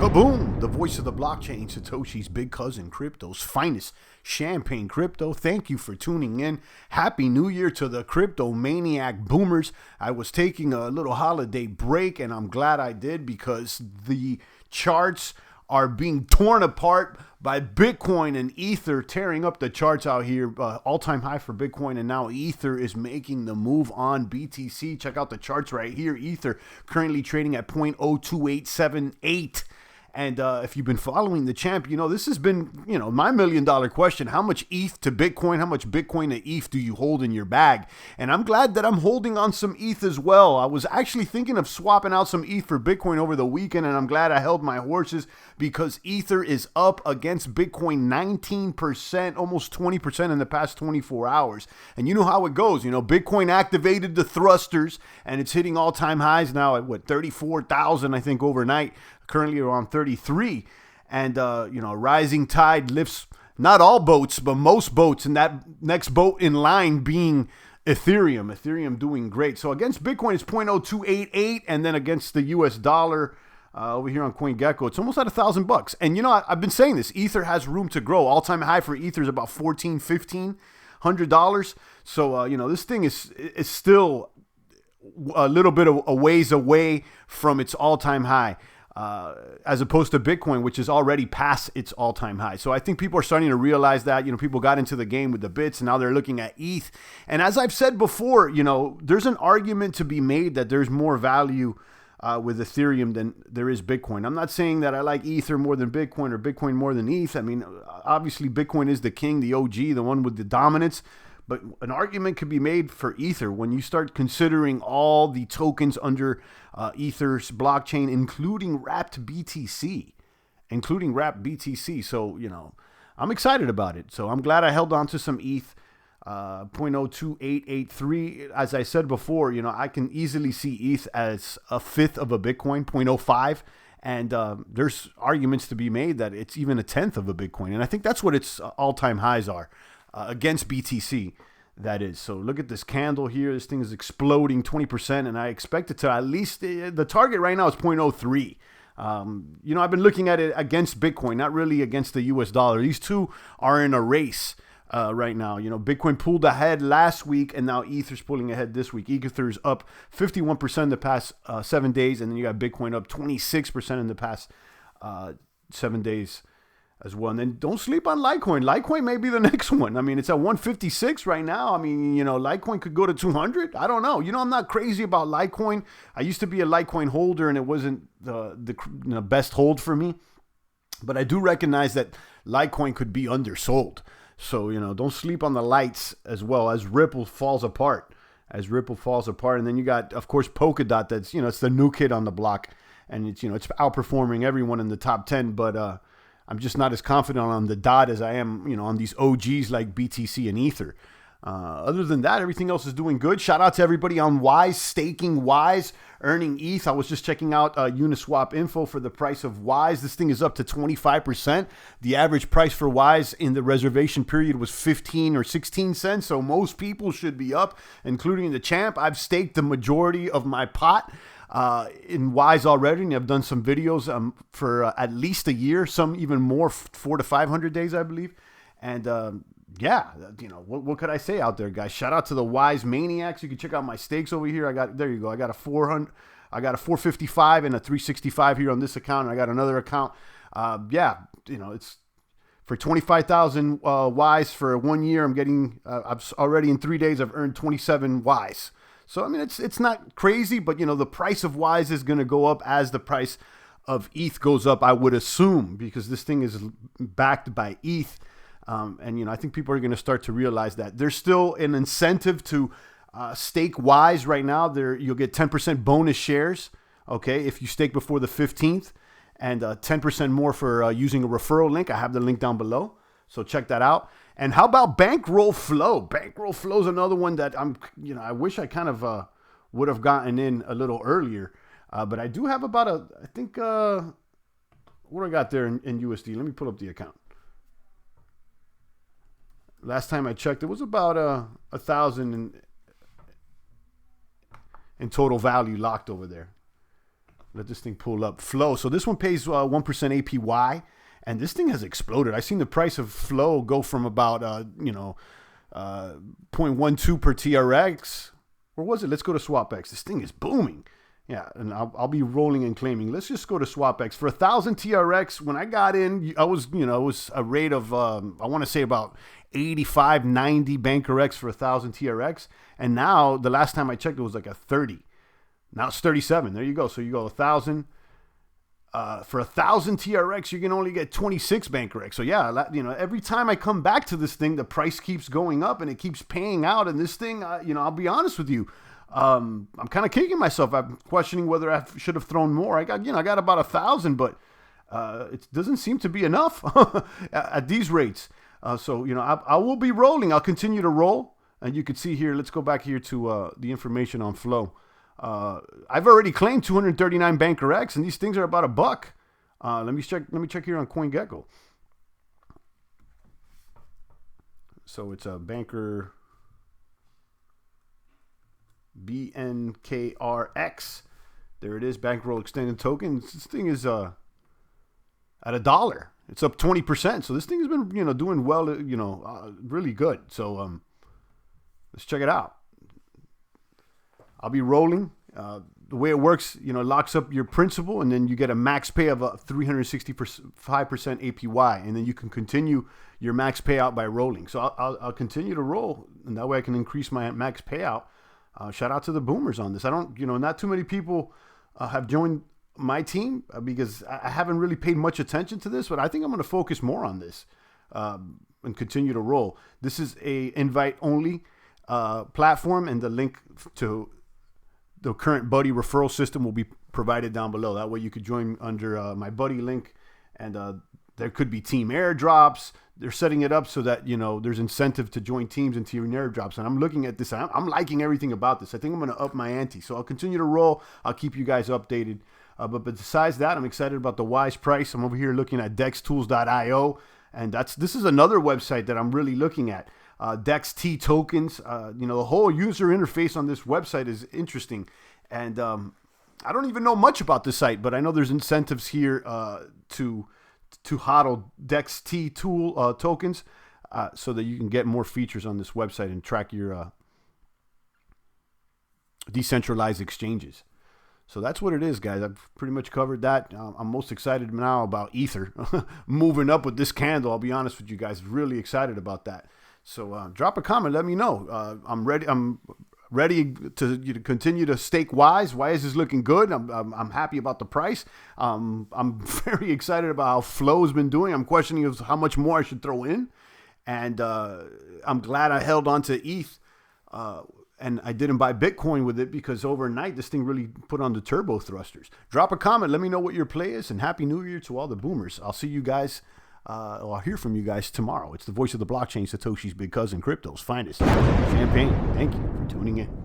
Kaboom! The voice of the blockchain, Satoshi's big cousin, crypto's finest champagne crypto. Thank you for tuning in. Happy New Year to the crypto maniac boomers. I was taking a little holiday break, and I'm glad I did because the charts are being torn apart by Bitcoin and Ether tearing up the charts out here. All-time high for Bitcoin, and now Ether is making the move on BTC. Check out the charts right here. Ether currently trading at 0.02878. And if you've been following the champ, you know, this has been, you know, my $1 million question. How much ETH to Bitcoin? How much Bitcoin to ETH do you hold in your bag? And I'm glad that I'm holding on some ETH as well. I was actually thinking of swapping out some ETH for Bitcoin over the weekend, and I'm glad I held my horses because Ether is up against Bitcoin 19%, almost 20% in the past 24 hours. And you know how it goes. You know, Bitcoin activated the thrusters, and it's hitting all-time highs now at, 34,000, I think, overnight. Currently around 33, and you know, rising tide lifts not all boats, but most boats, and that next boat in line being Ethereum. Ethereum doing great. So against Bitcoin, it's 0.0288, and then against the US dollar over here on CoinGecko, it's almost at $1,000. And you know, I've been saying this: Ether has room to grow. All-time high for Ether is about $1,500. So you know, this thing is still a little bit of a ways away from its all-time high. As opposed to Bitcoin, which is already past its all-time high. So I think people are starting to realize that, you know, people got into the game with the bits, and now they're looking at ETH. And as I've said before, you know, there's an argument to be made that there's more value with Ethereum than there is Bitcoin. I'm not saying that I like Ether more than Bitcoin or Bitcoin more than ETH. I mean, obviously Bitcoin is the king, the OG, the one with the dominance. But an argument could be made for Ether when you start considering all the tokens under Ether's blockchain, including wrapped BTC. So, you know, I'm excited about it. So I'm glad I held on to some ETH, 0.02883. As I said before, you know, I can easily see ETH as a fifth of a Bitcoin, 0.05. And there's arguments to be made that it's even a tenth of a Bitcoin. And I think that's what its all-time highs are. Against BTC, that is. So look at this candle here. This thing is exploding 20%, and I expect it to at least, the target right now is 0.03. You know, I've been looking at it against Bitcoin, not really against the US dollar. These two are in a race right now. You know, Bitcoin pulled ahead last week, and now Ether's pulling ahead this week. Ether's up 51% in the past 7 days, and then you got Bitcoin up 26% in the past 7 days as well. And then don't sleep on Litecoin. Litecoin may be the next one. I mean, it's at 156 right now. I mean, you know, Litecoin could go to 200. I don't know. You know, I'm not crazy about Litecoin. I used to be a Litecoin holder, and it wasn't the best hold for me. But I do recognize that Litecoin could be undersold. So, you know, don't sleep on the lights as well as Ripple falls apart. And then you got, of course, Polkadot. That's, you know, it's the new kid on the block. And it's, you know, it's outperforming everyone in the top 10. But, I'm just not as confident on the dot as I am, you know, on these OGs like BTC and Ether. Other than that, everything else is doing good. Shout out to everybody on Wise, staking Wise, earning ETH. I was just checking out Uniswap info for the price of Wise. This thing is up to 25%. The average price for Wise in the reservation period was 15 or 16 cents. So most people should be up, including the champ. I've staked the majority of my pot in Wise already, and I've done some videos for at least a year, some even more, 400 to 500 days, I believe. And yeah, you know, what could I say out there, guys? Shout out to the Wise maniacs. You can check out my stakes over here. There you go. I got a 455 and a 365 here on this account, and I got another account. Yeah, you know, it's for 25,000 Wise for 1 year. I'm getting, I've already in 3 days, I've earned 27 Wise. So, I mean, it's not crazy, but, you know, the price of Wise is going to go up as the price of ETH goes up, I would assume, because this thing is backed by ETH. And, you know, I think people are going to start to realize that there's still an incentive to stake Wise right now. You'll get 10% bonus shares, okay, if you stake before the 15th, and 10% more for using a referral link. I have the link down below, so check that out. And how about Bankroll Flow? Bankroll Flow is another one that I wish I kind of would have gotten in a little earlier. But I do have about I think, what I got there in USD. Let me pull up the account. Last time I checked, it was about 1,000 in total value locked over there. Let this thing pull up. Flow. So this one pays 1% APY, and this thing has exploded. I've seen the price of Flow go from about 0.12 per TRX. Or was it? Let's go to SwapX. This thing is booming. Yeah, and I'll be rolling and claiming. Let's just go to SwapX. For 1,000 TRX, when I got in, it was a rate of, I want to say about 85, 90 BankRX for 1,000 TRX. And now, the last time I checked, it was like a 30. Now it's 37. There you go. So you go 1,000. For 1,000 TRX, you can only get 26 BankRX. So yeah, every time I come back to this thing, the price keeps going up and it keeps paying out. And this thing, I'll be honest with you, I'm kind of kicking myself. I'm questioning whether I should have thrown more. I got about 1,000, but it doesn't seem to be enough at these rates. So I will be rolling. I'll continue to roll, and you can see here. Let's go back here to the information on Flow. I've already claimed 239 BankRX, and these things are about $1. Let me check here on CoinGecko. So it's a banker BNKRX. There it is, Bankroll extended token. This thing is at $1. It's up 20%. So this thing has been doing well, really good. So let's check it out. I'll be rolling. The way it works, it locks up your principal, and then you get a max pay of 365% APY, and then you can continue your max payout by rolling. So I'll continue to roll, and that way I can increase my max payout. Shout out to the boomers on this. I don't, not too many people have joined my team because I haven't really paid much attention to this, but I think I'm going to focus more on this and continue to roll. This is a invite only platform, and the link to the current buddy referral system will be provided down below. That way you could join under my buddy link, and there could be team airdrops. They're setting it up so that, there's incentive to join teams and team airdrops. And I'm looking at this. I'm liking everything about this. I think I'm going to up my ante. So I'll continue to roll. I'll keep you guys updated. But besides that, I'm excited about the Wise price. I'm over here looking at dextools.io. And this is another website that I'm really looking at. DexT tokens. The whole user interface on this website is interesting. And I don't even know much about this site, but I know there's incentives here to hodl DexT tool tokens so that you can get more features on this website and track your decentralized exchanges. So that's what it is, guys. I've pretty much covered that. I'm most excited now about Ether moving up with this candle. I'll be honest with you guys, really excited about that. So drop a comment, let me know. I'm ready. I'm ready to continue to stake Wise. Wise is looking good. I'm happy about the price. I'm very excited about how Flow's been doing. I'm questioning how much more I should throw in, and I'm glad I held on to ETH. And I didn't buy Bitcoin with it because overnight this thing really put on the turbo thrusters. Drop a comment. Let me know what your play is, and Happy New Year to all the boomers. I'll see you guys. I'll hear from you guys tomorrow. It's the voice of the blockchain, Satoshi's big cousin, crypto's finest. Champagne. Thank you for tuning in.